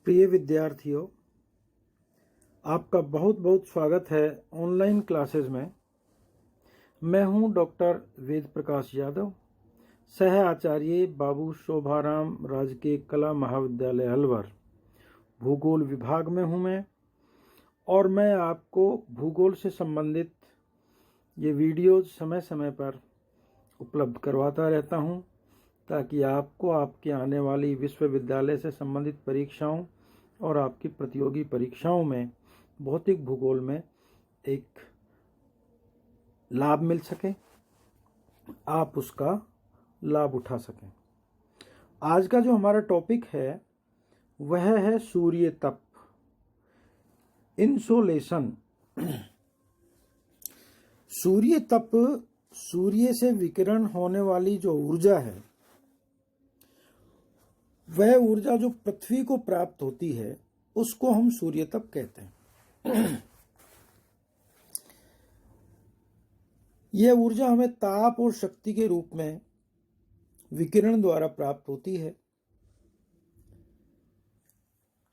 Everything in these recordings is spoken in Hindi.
प्रिय विद्यार्थियों, आपका बहुत बहुत स्वागत है ऑनलाइन क्लासेस में। मैं हूं डॉक्टर वेद प्रकाश यादव, सह आचार्य बाबू शोभाराम राजकीय कला महाविद्यालय अलवर, भूगोल विभाग में हूं मैं। और मैं आपको भूगोल से संबंधित ये वीडियोज समय समय पर उपलब्ध करवाता रहता हूं, ताकि आपको आपके आने वाली विश्वविद्यालय से संबंधित परीक्षाओं और आपकी प्रतियोगी परीक्षाओं में भौतिक भूगोल में एक लाभ मिल सके, आप उसका लाभ उठा सकें। आज का जो हमारा टॉपिक है वह है सूर्य तप, इंसोलेशन। सूर्य तप, सूर्य से विकिरण होने वाली जो ऊर्जा है, वह ऊर्जा जो पृथ्वी को प्राप्त होती है उसको हम सूर्य तप कहते हैं। यह ऊर्जा हमें ताप और शक्ति के रूप में विकिरण द्वारा प्राप्त होती है।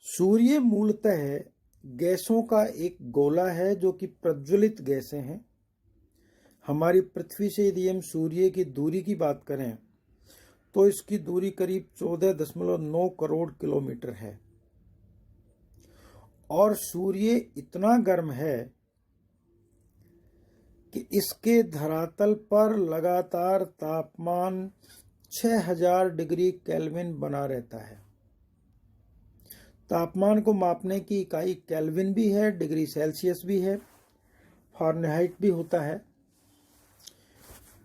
सूर्य मूलतः गैसों का एक गोला है जो कि प्रज्वलित गैसें हैं। हमारी पृथ्वी से यदि हम सूर्य की दूरी की बात करें तो इसकी दूरी करीब 14.9 करोड़ किलोमीटर है। और सूर्य इतना गर्म है कि इसके धरातल पर लगातार तापमान 6000 डिग्री केल्विन बना रहता है। तापमान को मापने की इकाई केल्विन भी है, डिग्री सेल्सियस भी है, फारेनहाइट भी होता है।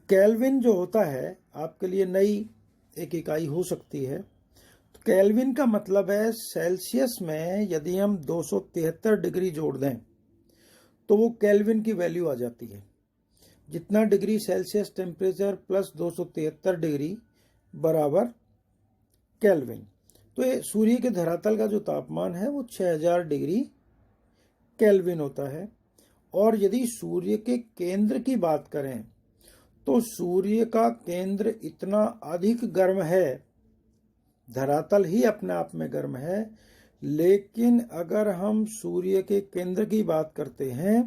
केल्विन जो होता है आपके लिए नई एक इकाई हो सकती है। तो केल्विन का मतलब है सेल्सियस में यदि हम 273 डिग्री जोड़ दें तो वो केल्विन की वैल्यू आ जाती है। जितना degree Celsius temperature plus 273 degree बराबर केल्विन। तो ये सूर्य के धरातल का जो तापमान है वो 6000 डिग्री केल्विन होता है। और यदि सूर्य के केंद्र की बात करें तो सूर्य का केंद्र इतना अधिक गर्म है, धरातल ही अपने आप में गर्म है, लेकिन अगर हम सूर्य के केंद्र की बात करते हैं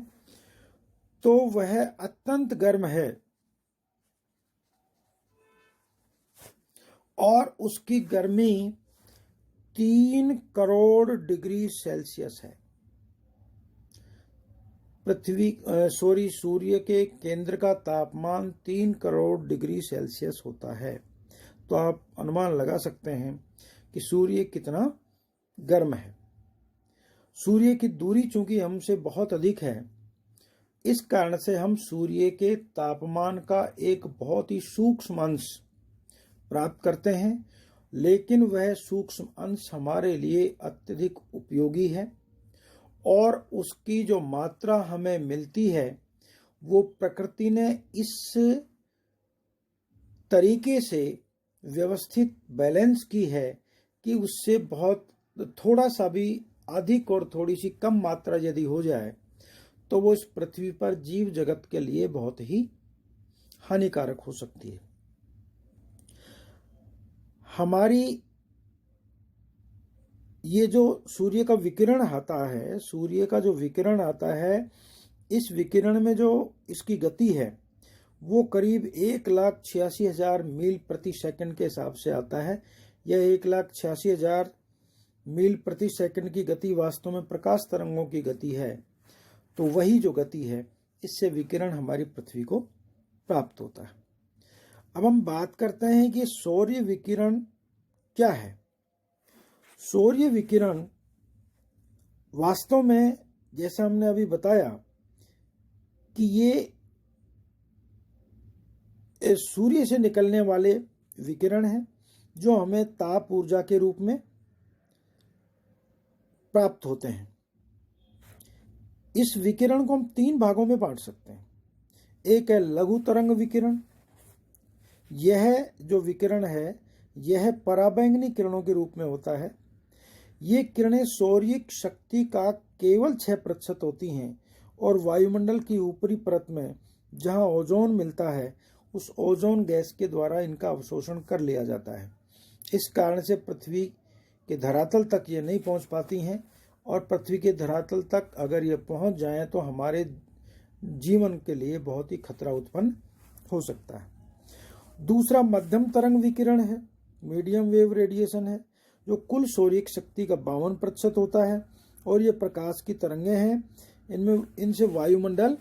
तो वह अत्यंत गर्म है और उसकी गर्मी 3 करोड़ डिग्री सेल्सियस है। सूर्य के केंद्र का तापमान 3 करोड़ डिग्री सेल्सियस होता है। तो आप अनुमान लगा सकते हैं कि सूर्य कितना गर्म है। सूर्य की दूरी चूंकि हमसे बहुत अधिक है, इस कारण से हम सूर्य के तापमान का एक बहुत ही सूक्ष्म अंश प्राप्त करते हैं, लेकिन वह सूक्ष्म अंश हमारे लिए अत्यधिक उपयोगी है। और उसकी जो मात्रा हमें मिलती है वो प्रकृति ने इस तरीके से व्यवस्थित बैलेंस की है कि उससे बहुत थोड़ा सा भी अधिक और थोड़ी सी कम मात्रा यदि हो जाए तो वो इस पृथ्वी पर जीव जगत के लिए बहुत ही हानिकारक हो सकती है। हमारी ये जो सूर्य का विकिरण आता है, सूर्य का जो विकिरण आता है, इस विकिरण में जो इसकी गति है वो करीब 1,86,000 मील प्रति सेकंड के हिसाब से आता है। यह 1,86,000 मील प्रति सेकंड की गति वास्तव में प्रकाश तरंगों की गति है। तो वही जो गति है, इससे विकिरण हमारी पृथ्वी को प्राप्त होता है। अब हम बात करते हैं कि सौर्य विकिरण क्या है। सौर्य विकिरण वास्तव में, जैसा हमने अभी बताया, कि ये सूर्य से निकलने वाले विकिरण हैं जो हमें ताप ऊर्जा के रूप में प्राप्त होते हैं। इस विकिरण को हम 3 भागों में बांट सकते हैं। एक है लघु तरंग विकिरण। यह जो विकिरण है यह पराबैंगनी किरणों के रूप में होता है। ये किरणें सौर्यिक शक्ति का केवल 6% होती हैं और वायुमंडल की ऊपरी परत में जहां ओजोन मिलता है उस ओजोन गैस के द्वारा इनका अवशोषण कर लिया जाता है। इस कारण से पृथ्वी कि धरातल तक ये नहीं पहुंच पाती हैं, और पृथ्वी के धरातल तक अगर ये पहुंच जाएं तो हमारे जीवन के लिए बहुत ही खतरा उत्पन्न हो सकता है। दूसरा मध्यम तरंग विकिरण है, मीडियम वेव रेडिएशन है, जो कुल सौर्यिक शक्ति का 52% होता है, और ये प्रकाश की तरंगें हैं। इनसे वायुमंडल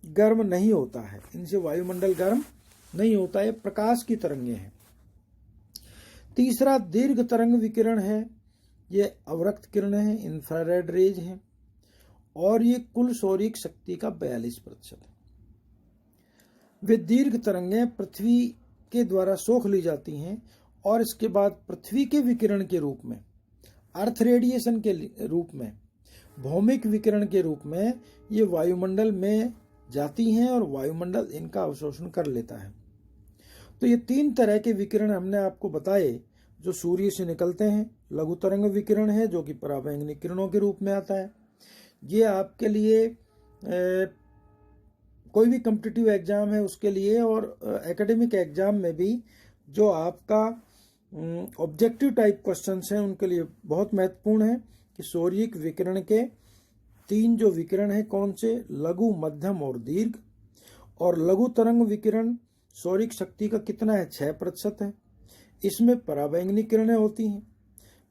गर्म नहीं होता है, ये प्रकाश की तरंगें हैं। तीसरा दीर्घ तरंग विकिरण है, ये अवरक्त किरणें हैं, इंफ्रारेड रेज हैं, और ये कुल सौर्यिक शक्ति का 42% है। वे दीर्घ तरंगें पृथ्वी के द्वारा सोख ली जाती हैं, और इसके बाद पृथ्वी के विकिरण के रूप में, अर्थ रेडिएशन के रूप में, भौमिक विकिरण के रूप में ये वायुमंडल में जाती हैं, और वायुमंडल इनका अवशोषण कर लेता है। तो ये 3 तरह के विकिरण हमने आपको बताए जो सूर्य से निकलते हैं। लघु तरंग विकिरण है, जो कि पराबैंगनी किरणों के रूप में आता है। ये आपके लिए कोई भी कॉम्पिटिटिव एग्जाम है उसके लिए, और एकेडमिक एग्जाम में भी जो आपका ऑब्जेक्टिव टाइप क्वेश्चंस हैं उनके लिए बहुत महत्वपूर्ण है कि सौर्यिक विकिरण के 3 जो विकिरण हैं कौन से, लघु, मध्यम और दीर्घ। और लघु तरंग विकिरण सौर्यिक शक्ति का कितना है, 6% है। इसमें पराबैंगनी किरणें होती हैं।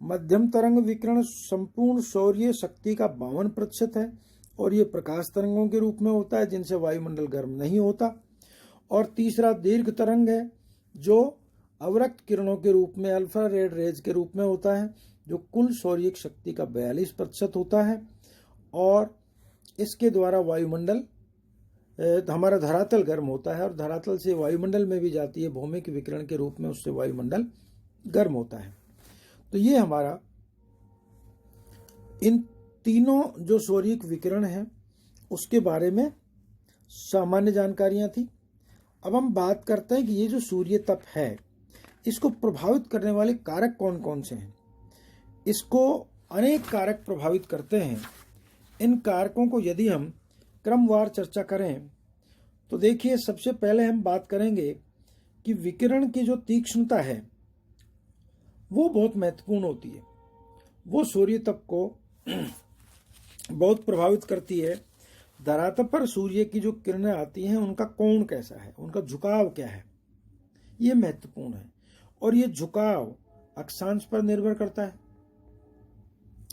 मध्यम तरंग विकिरण संपूर्ण सौर्य शक्ति का 52% है, और ये प्रकाश तरंगों के रूप में होता है, जिनसे वायुमंडल गर्म नहीं होता। और तीसरा दीर्घ तरंग है, जो अवरक्त किरणों के रूप में, अल्फा रेड रेज के रूप में होता है, जो कुल सौर्यिक शक्ति का 42% होता है, और इसके द्वारा वायुमंडल, हमारा धरातल गर्म होता है, और धरातल से वायुमंडल में भी जाती है भौमिक विकिरण के रूप में, उससे वायुमंडल गर्म होता है। तो ये हमारा इन तीनों जो सौर्यिक विकिरण हैं उसके बारे में सामान्य जानकारियां थी। अब हम बात करते हैं कि ये जो सूर्य तप है इसको प्रभावित करने वाले कारक कौन कौन से हैं। इसको अनेक कारक प्रभावित करते हैं। इन कारकों को यदि हम क्रमवार चर्चा करें तो देखिए, सबसे पहले हम बात करेंगे कि विकिरण की जो तीक्ष्णता है वो बहुत महत्वपूर्ण होती है। वो सूर्य तप को बहुत प्रभावित करती है। धरातल पर सूर्य की जो किरणें आती हैं उनका कोण कैसा है, उनका झुकाव क्या है, ये महत्वपूर्ण है। और ये झुकाव अक्षांश पर निर्भर करता है,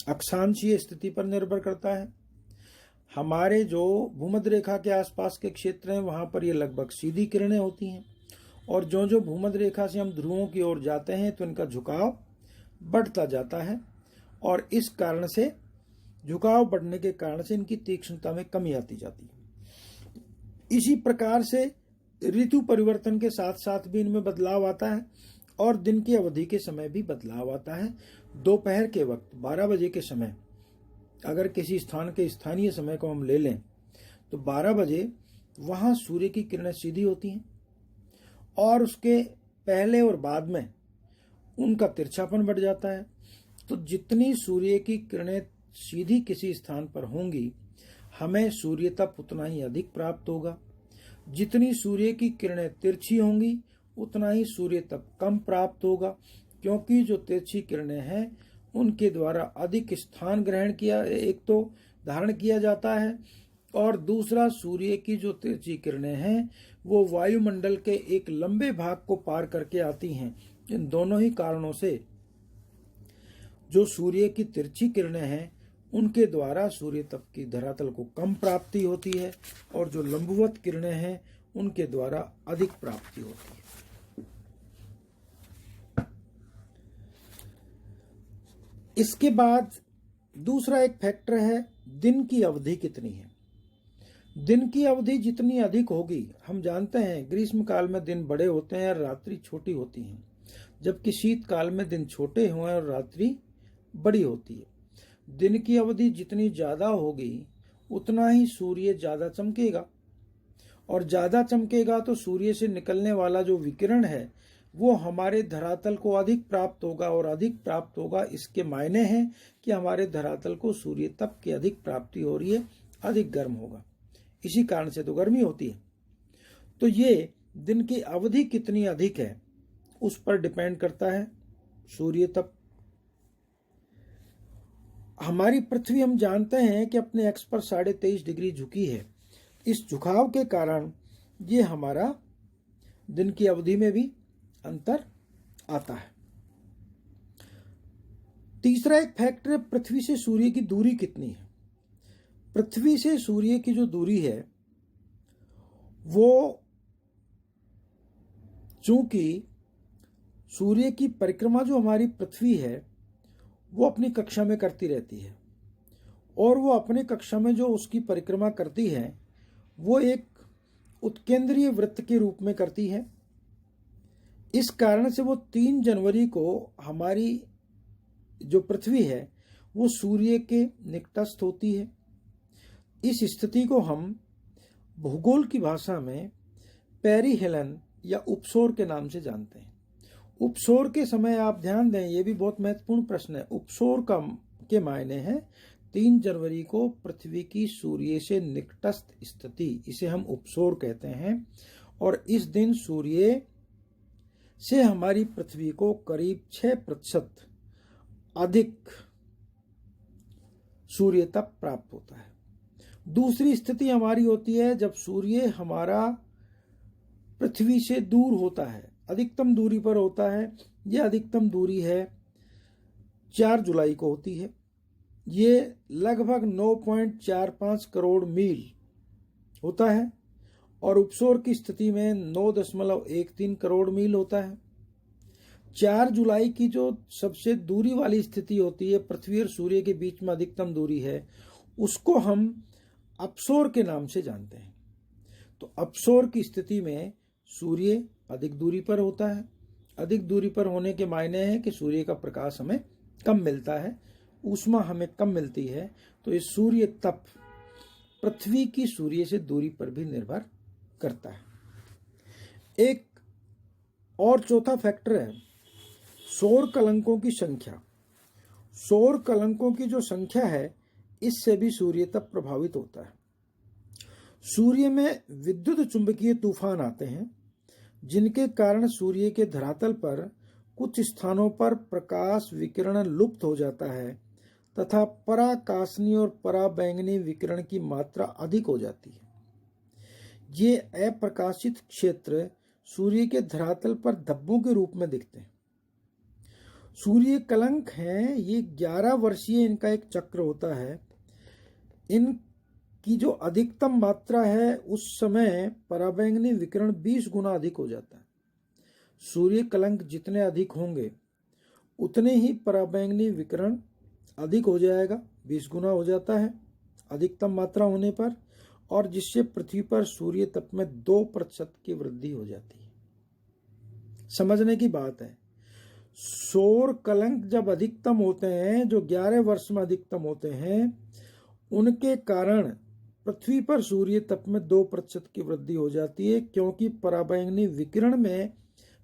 अक्षांशीय स्थिति पर निर्भर करता है। हमारे जो भूमध्य रेखा के आसपास के क्षेत्र हैं वहां पर ये लगभग सीधी किरणें होती हैं, और जो भूमध्य रेखा से हम ध्रुवों की ओर जाते हैं तो इनका झुकाव बढ़ता जाता है, और इस कारण से, झुकाव बढ़ने के कारण से इनकी तीक्ष्णता में कमी आती जाती है। इसी प्रकार से ऋतु परिवर्तन के साथ साथ भी इनमें बदलाव आता है, और दिन की अवधि के समय भी बदलाव आता है। दोपहर के वक्त 12 बजे के समय, अगर किसी स्थान के स्थानीय समय को हम ले लें तो 12 बजे वहां सूर्य की किरणें सीधी होती हैं, और उसके पहले और बाद में उनका तिरछापन बढ़ जाता है। तो जितनी सूर्य की किरणें सीधी किसी स्थान पर होंगी, हमें सूर्य तप उतना ही अधिक प्राप्त होगा। जितनी सूर्य की किरणें तिरछी होंगी उतना ही सूर्य तप कम प्राप्त होगा, क्योंकि जो तिरछी किरणें हैं उनके द्वारा अधिक स्थान ग्रहण किया, एक तो धारण किया जाता है, और दूसरा सूर्य की जो तिरछी किरणें हैं वो वायुमंडल के एक लंबे भाग को पार करके आती हैं। इन दोनों ही कारणों से जो सूर्य की तिरछी किरणें हैं उनके द्वारा सूर्य तप की धरातल को कम प्राप्ति होती है, और जो लंबवत किरणें हैं उनके द्वारा अधिक प्राप्ति होती है। इसके बाद दूसरा एक फैक्टर है, दिन की अवधि कितनी है। दिन की अवधि जितनी अधिक होगी, हम जानते हैं ग्रीष्म काल में दिन बड़े होते हैं और रात्रि छोटी होती हैं, जबकि शीतकाल में दिन छोटे हुए और रात्रि बड़ी होती है। दिन की अवधि जितनी ज्यादा होगी उतना ही सूर्य ज्यादा चमकेगा, और ज्यादा चमकेगा तो सूर्य से निकलने वाला जो विकिरण है वो हमारे धरातल को अधिक प्राप्त होगा, और अधिक प्राप्त होगा इसके मायने हैं कि हमारे धरातल को सूर्य तप की अधिक प्राप्ति हो रही है, अधिक गर्म होगा। इसी कारण से तो गर्मी होती है। तो ये दिन की अवधि कितनी अधिक है उस पर डिपेंड करता है सूर्य तप हमारी पृथ्वी हम जानते हैं कि अपने एक्स पर 23.5 डिग्री झुकी है। इस झुकाव के कारण ये हमारा दिन की अवधि में भी अंतर आता है। तीसरा एक फैक्टर है, पृथ्वी से सूर्य की दूरी कितनी है। पृथ्वी से सूर्य की जो दूरी है वो, चूंकि सूर्य की परिक्रमा जो हमारी पृथ्वी है वो अपनी कक्षा में करती रहती है, और वो अपने कक्षा में जो उसकी परिक्रमा करती है वो एक उत्केंद्रीय वृत्त के रूप में करती है। इस कारण से वो 3 जनवरी को हमारी जो पृथ्वी है वो सूर्य के निकटस्थ होती है। इस स्थिति को हम भूगोल की भाषा में पेरिहेलन या उपसौर के नाम से जानते हैं। उपसौर के समय आप ध्यान दें, ये भी बहुत महत्वपूर्ण प्रश्न है। उपसौर के मायने हैं 3 जनवरी को पृथ्वी की सूर्य से निकटस्थ स्थिति, इसे हम उपसौर कहते हैं। और इस दिन सूर्य से हमारी पृथ्वी को करीब 6% अधिक सूर्य तप प्राप्त होता है। दूसरी स्थिति हमारी होती है जब सूर्य हमारा पृथ्वी से दूर होता है, अधिकतम दूरी पर होता है। यह अधिकतम दूरी है 4 जुलाई को होती है। ये लगभग 9.45 करोड़ मील होता है, और उपसौर की स्थिति में 9.13 करोड़ मील होता है। 4 जुलाई की जो सबसे दूरी वाली स्थिति होती है, पृथ्वी और सूर्य के बीच में अधिकतम दूरी है, उसको हम अपसौर के नाम से जानते हैं। तो अपसौर की स्थिति में सूर्य अधिक दूरी पर होता है। अधिक दूरी पर होने के मायने हैं कि सूर्य का प्रकाश हमें कम मिलता है, ऊष्मा हमें कम मिलती है। तो ये सूर्य तप पृथ्वी की सूर्य से दूरी पर भी निर्भर करता है। एक और चौथा फैक्टर है सौर कलंकों की संख्या। सौर कलंकों की जो संख्या है, इससे भी सूर्य तप प्रभावित होता है। सूर्य में विद्युत चुंबकीय तूफान आते हैं, जिनके कारण सूर्य के धरातल पर कुछ स्थानों पर प्रकाश विकिरण लुप्त हो जाता है तथा पराकाशनी और पराबैंगनी विकिरण की मात्रा अधिक हो जाती है। ये अप्रकाशित क्षेत्र सूर्य के धरातल पर धब्बों के रूप में दिखते हैं। सूर्य कलंक हैं, ये 11 वर्षीय इनका एक चक्र होता है। इनकी जो अधिकतम मात्रा है, उस समय पराबैंगनी विकिरण 20 गुना अधिक हो जाता है। सूर्य कलंक जितने अधिक होंगे उतने ही पराबैंगनी विकिरण अधिक हो जाएगा, 20 गुना हो जाता है अधिकतम मात्रा होने पर, और जिससे पृथ्वी पर सूर्य तप में 2% की वृद्धि हो जाती है। समझने की बात है, सौर कलंक जब अधिकतम होते हैं, जो 11 वर्ष में अधिकतम होते हैं, उनके कारण पृथ्वी पर सूर्य तप में 2% की वृद्धि हो जाती है, क्योंकि पराबैंगनी विकिरण में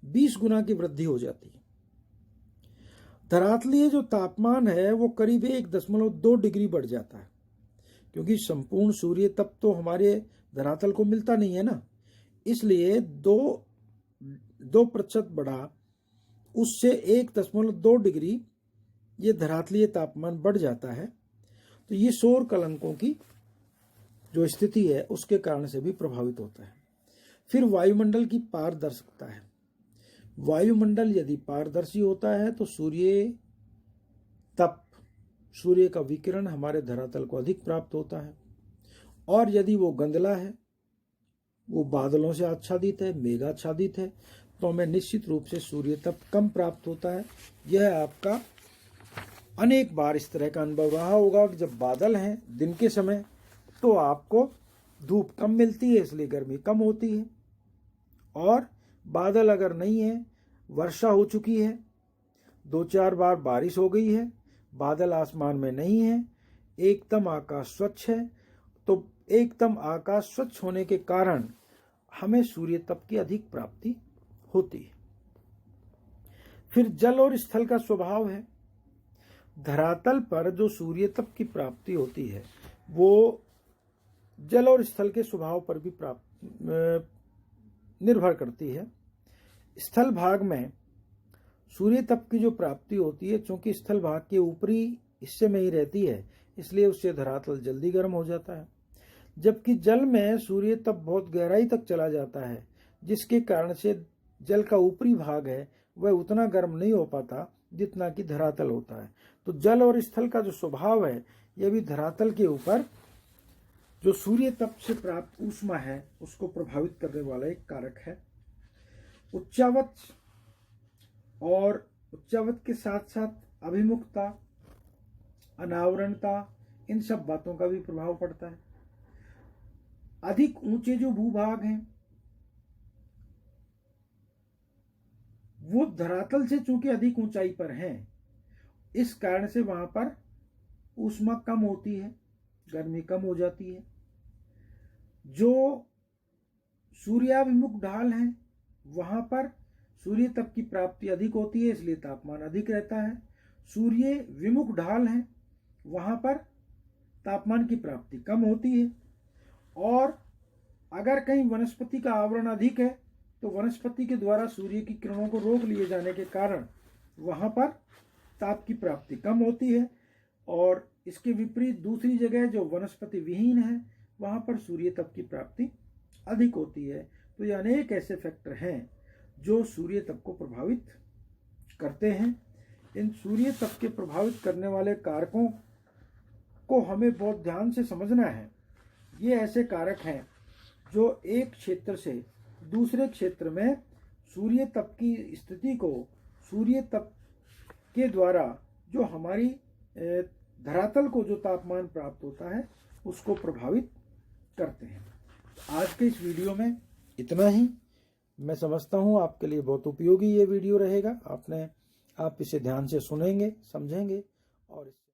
20 गुना की वृद्धि हो जाती है। धरातलीय जो तापमान है वो करीब 1.2 डिग्री बढ़ जाता है, क्योंकि संपूर्ण सूर्य तप तो हमारे धरातल को मिलता नहीं है ना, इसलिए 2% बढ़ा, उससे 1.2 डिग्री ये धरातलीय तापमान बढ़ जाता है। तो ये सौर कलंकों की जो स्थिति है उसके कारण से भी प्रभावित होता है। फिर वायुमंडल की पारदर्शिता है। वायुमंडल यदि पारदर्शी होता है तो सूर्य तप, सूर्य का विकिरण हमारे धरातल को अधिक प्राप्त होता है। और यदि वो गंदला है, वो बादलों से आच्छादित है, मेघाच्छादित है, तो हमें निश्चित रूप से सूर्य तप कम प्राप्त होता है। यह आपका अनेक बार इस तरह का अनुभव रहा होगा कि जब बादल हैं दिन के समय तो आपको धूप कम मिलती है, इसलिए गर्मी कम होती है। और बादल अगर नहीं है, वर्षा हो चुकी है, 2-4 बार बारिश हो गई है, बादल आसमान में नहीं है, एकदम आकाश स्वच्छ है, तो एकदम आकाश स्वच्छ होने के कारण हमें सूर्य तप की अधिक प्राप्ति होती है। फिर जल और स्थल का स्वभाव है। धरातल पर जो सूर्य तप की प्राप्ति होती है वो जल और स्थल के स्वभाव पर भी निर्भर करती है। स्थल भाग में सूर्य तप की जो प्राप्ति होती है, चूंकि स्थल भाग के ऊपरी हिस्से में ही रहती है, इसलिए उससे धरातल जल्दी गर्म हो जाता है। जबकि जल में सूर्य तप बहुत गहराई तक चला जाता है, जिसके कारण से जल का ऊपरी भाग है वह उतना गर्म नहीं हो पाता जितना कि धरातल होता है। तो जल और स्थल का जो स्वभाव है यह भी धरातल के ऊपर जो सूर्य तप से प्राप्त ऊष्मा है उसको प्रभावित करने वाला एक कारक है। उच्चावच और उच्चावच के साथ साथ अभिमुखता, अनावरणता, इन सब बातों का भी प्रभाव पड़ता है। अधिक ऊंचे जो भूभाग हैं वो धरातल से चूंकि अधिक ऊंचाई पर हैं, इस कारण से वहां पर ऊष्मा कम होती है, गर्मी कम हो जाती है। जो सूर्याभिमुख ढाल हैं वहां पर सूर्य तप की प्राप्ति अधिक होती है, इसलिए तापमान अधिक रहता है। सूर्य विमुख ढाल हैं वहां पर तापमान की प्राप्ति कम होती है। और अगर कहीं वनस्पति का आवरण अधिक है तो वनस्पति के द्वारा सूर्य की किरणों को रोक लिए जाने के कारण वहां पर ताप की प्राप्ति कम होती है। और इसके विपरीत दूसरी जगह जो वनस्पति विहीन है वहां पर सूर्य तप की प्राप्ति अधिक होती है। तो ये अनेक ऐसे फैक्टर हैं जो सूर्य तप को प्रभावित करते हैं। इन सूर्य तप के प्रभावित करने वाले कारकों को हमें बहुत ध्यान से समझना है। ये ऐसे कारक हैं जो एक क्षेत्र से दूसरे क्षेत्र में सूर्य तप की स्थिति को सूर्य तप के द्वारा जो हमारी धरातल को जो तापमान प्राप्त होता है उसको प्रभावित करते हैं। आज के इस वीडियो में इतना ही। मैं समझता हूँ आपके लिए बहुत उपयोगी ये वीडियो रहेगा। आप इसे ध्यान से सुनेंगे, समझेंगे और